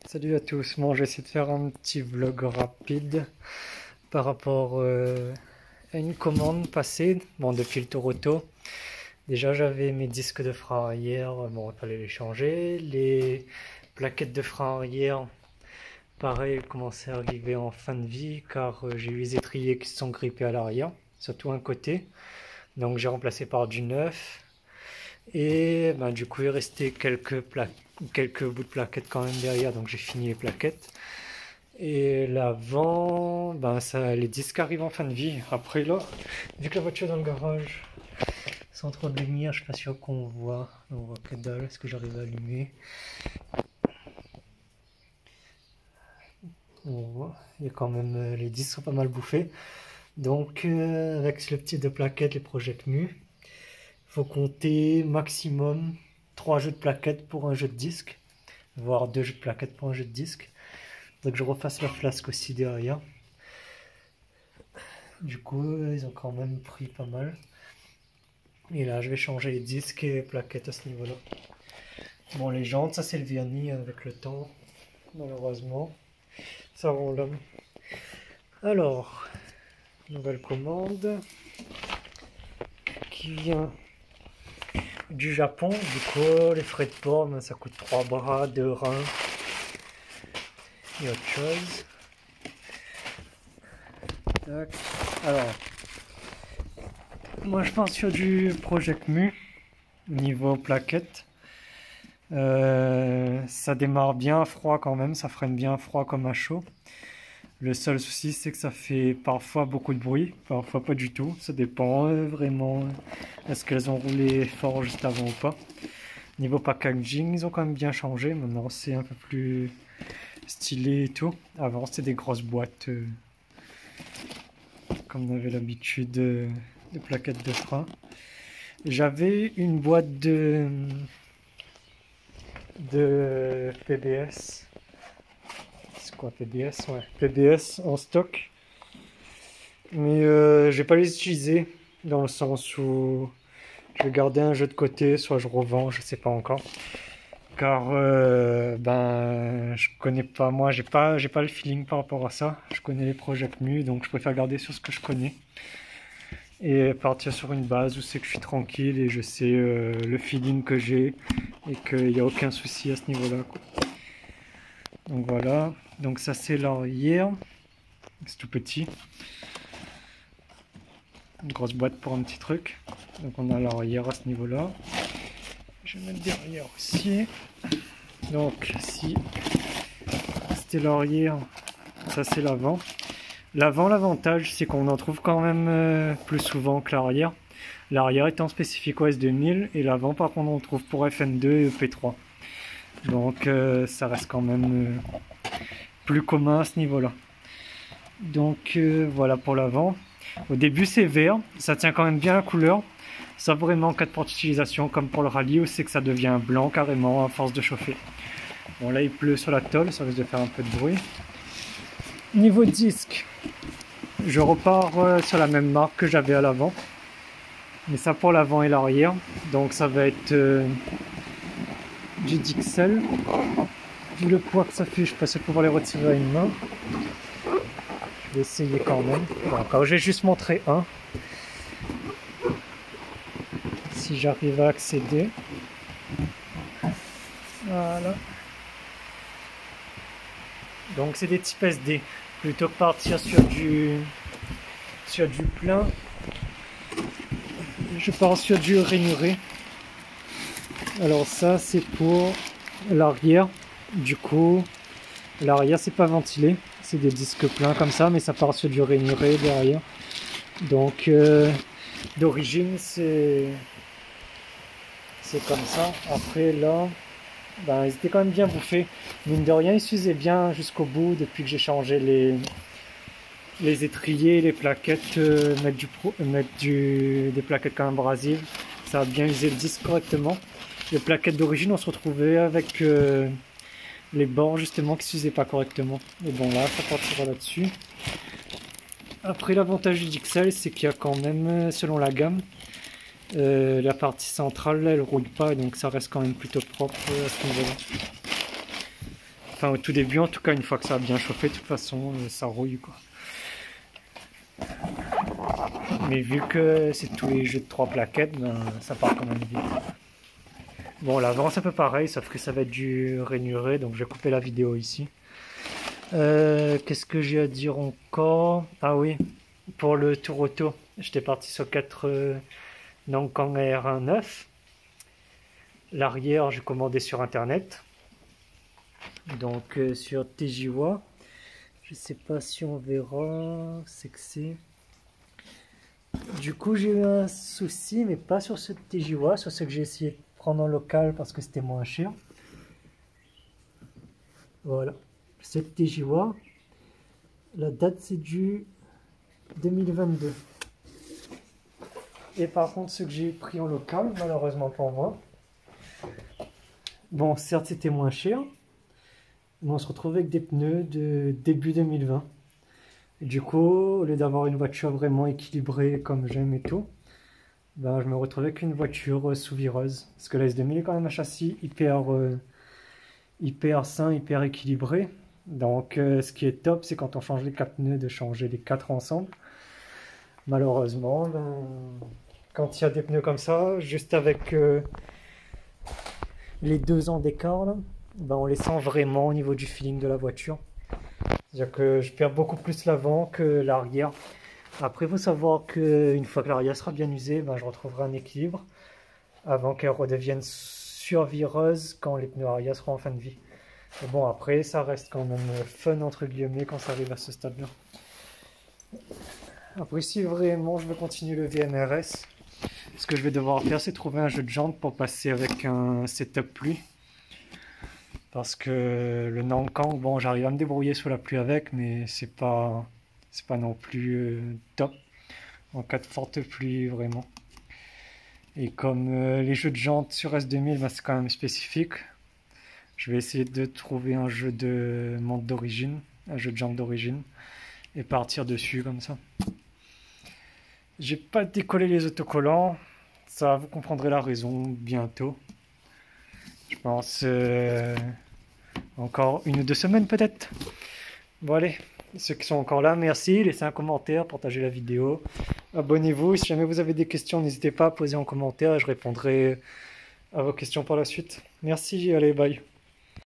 Salut à tous, bon, je vais essayer de faire un petit vlog rapide par rapport à une commande passée, bon, depuis le tour auto. Déjà j'avais mes disques de frein arrière, bon il fallait les changer, les plaquettes de frein arrière, pareil, elles commençaient à arriver en fin de vie car j'ai eu les étriers qui se sont grippés à l'arrière, surtout un côté, donc j'ai remplacé par du neuf. Et ben, du coup, il restait quelques bouts de plaquettes quand même derrière, donc j'ai fini les plaquettes. Et l'avant, ben, les disques arrivent en fin de vie. Après là, vu que la voiture est dans le garage, sans trop de lumière, je suis pas sûr qu'on voit. On voit que dalle, est-ce que j'arrive à allumer? On voit, il y a quand même, les disques sont pas mal bouffés. Donc avec le petit de plaquettes, les Project Mu, faut compter maximum 3 jeux de plaquettes pour un jeu de disque, voire 2 jeux de plaquettes pour un jeu de disque. Donc je refasse la flasque aussi derrière. Du coup, ils ont quand même pris pas mal. Et là, je vais changer les disques et les plaquettes à ce niveau-là. Bon, les jantes, ça c'est le vernis avec le temps, malheureusement. Ça roule. Alors, nouvelle commande qui vient du Japon. Du coup, les frais de port, ça coûte 3 bras, 2 reins et autre chose. Tac. Alors, moi je pars sur du Project Mu niveau plaquette. Ça démarre bien froid quand même, ça freine bien froid comme à chaud. Le seul souci c'est que ça fait parfois beaucoup de bruit, parfois pas du tout. Ça dépend vraiment est-ce qu'elles ont roulé fort juste avant ou pas. Niveau packaging, ils ont quand même bien changé. Maintenant c'est un peu plus stylé et tout. Avant c'était des grosses boîtes comme on avait l'habitude de plaquettes de frein. J'avais une boîte de PBS. C'est quoi PBS? Ouais, PBS en stock. Mais je vais pas les utiliser dans le sens où je vais garder un jeu de côté, soit je revends, je sais pas encore. Car ben je connais pas, moi j'ai pas le feeling par rapport à ça. Je connais les Project Mu, donc je préfère garder sur ce que je connais et partir sur une base où c'est que je suis tranquille et je sais le feeling que j'ai et qu'il n'y a aucun souci à ce niveau-là, quoi. Donc voilà, donc ça c'est l'arrière, c'est tout petit. Une grosse boîte pour un petit truc. Donc on a l'arrière à ce niveau-là. Je vais mettre derrière aussi. Donc si c'était l'arrière, ça c'est l'avant. L'avant, l'avantage c'est qu'on en trouve quand même plus souvent que l'arrière. L'arrière étant spécifique OS 2000 et l'avant par contre on trouve pour FN2 et EP3. Donc ça reste quand même plus commun à ce niveau-là. Donc voilà pour l'avant. Au début c'est vert, ça tient quand même bien la couleur. Ça vraiment en cas de porte d'utilisation comme pour le rallye où c'est que ça devient blanc carrément à force de chauffer. Bon là il pleut sur la tôle, ça risque de faire un peu de bruit. Niveau disque, je repars sur la même marque que j'avais à l'avant. Mais ça pour l'avant et l'arrière. Donc ça va être du Dixel. Vu le poids que ça fait, je pense pouvoir les retirer à une main. Je vais essayer quand même. Bon, encore, j'ai juste montré un. Si j'arrive à accéder. Voilà. Donc c'est des types SD. Plutôt que partir sur du plein, je pars sur du rainuré. Alors ça c'est pour l'arrière. Du coup, l'arrière c'est pas ventilé. C'est des disques pleins comme ça, mais ça part sur du rainuré derrière. Donc d'origine c'est comme ça. Après là, ben, ils étaient quand même bien bouffés. Mine de rien, ils s'usaient bien jusqu'au bout depuis que j'ai changé les étriers, les plaquettes, des plaquettes quand même abrasives. Ça a bien usé le disque correctement. Les plaquettes d'origine, on se retrouvait avec les bords justement qui s'usaient pas correctement. Et bon là, ça partira là-dessus. Après, l'avantage du Dixel, c'est qu'il y a quand même, selon la gamme, la partie centrale là, elle roule pas, donc ça reste quand même plutôt propre à ce niveau-là. Enfin au tout début en tout cas, une fois que ça a bien chauffé, de toute façon ça rouille quoi. Mais vu que c'est tous les jeux de 3 plaquettes, ben, ça part quand même vite. Bon, l'avant c'est un peu pareil, sauf que ça va être du rainuré, donc je vais couper la vidéo ici. Qu'est-ce que j'ai à dire encore? Ah oui, pour le tour auto, j'étais parti sur 4 Nankang AR1 9. L'arrière, j'ai commandé sur internet. Donc sur TJWA. Je sais pas si on verra. C'est que c'est. Du coup, j'ai eu un souci, mais pas sur ce TJWA, sur ce que j'ai essayé de prendre en local parce que c'était moins cher. Voilà. Cette TJWA, la date c'est du 2022. Et par contre, ce que j'ai pris en local, malheureusement pour moi, bon, certes c'était moins cher, mais on se retrouve avec des pneus de début 2020. Et du coup, au lieu d'avoir une voiture vraiment équilibrée comme j'aime et tout, ben, je me retrouve avec une voiture sous-vireuse. Parce que la S2000 est quand même un châssis hyper sain, hyper équilibré. Donc ce qui est top, c'est quand on change les 4 pneus, de changer les 4 ensemble. Malheureusement, ben, quand il y a des pneus comme ça, juste avec les 2 ans d'écart, ben, on les sent vraiment au niveau du feeling de la voiture. C'est-à-dire que je perds beaucoup plus l'avant que l'arrière. Après, il faut savoir qu'une fois que l'arrière sera bien usé, ben, je retrouverai un équilibre avant qu'elle redevienne survireuse quand les pneus arrière seront en fin de vie. Mais bon, après, ça reste quand même fun entre guillemets quand ça arrive à ce stade-là. Après, si vraiment je veux continuer le VMRS, ce que je vais devoir faire, c'est trouver un jeu de jantes pour passer avec un setup pluie. Parce que le Nankang, bon, j'arrive à me débrouiller sous la pluie avec, mais c'est pas non plus top en cas de forte pluie, vraiment. Et comme les jeux de jantes sur S2000, ben, c'est quand même spécifique, je vais essayer de trouver un jeu de monte d'origine, un jeu de jantes d'origine, et partir dessus comme ça. J'ai pas décollé les autocollants, ça vous comprendrez la raison bientôt. Je pense encore 1 ou 2 semaines peut-être. Bon allez, ceux qui sont encore là, merci, laissez un commentaire, partagez la vidéo, abonnez-vous, si jamais vous avez des questions, n'hésitez pas à poser en commentaire et je répondrai à vos questions par la suite. Merci, allez, bye.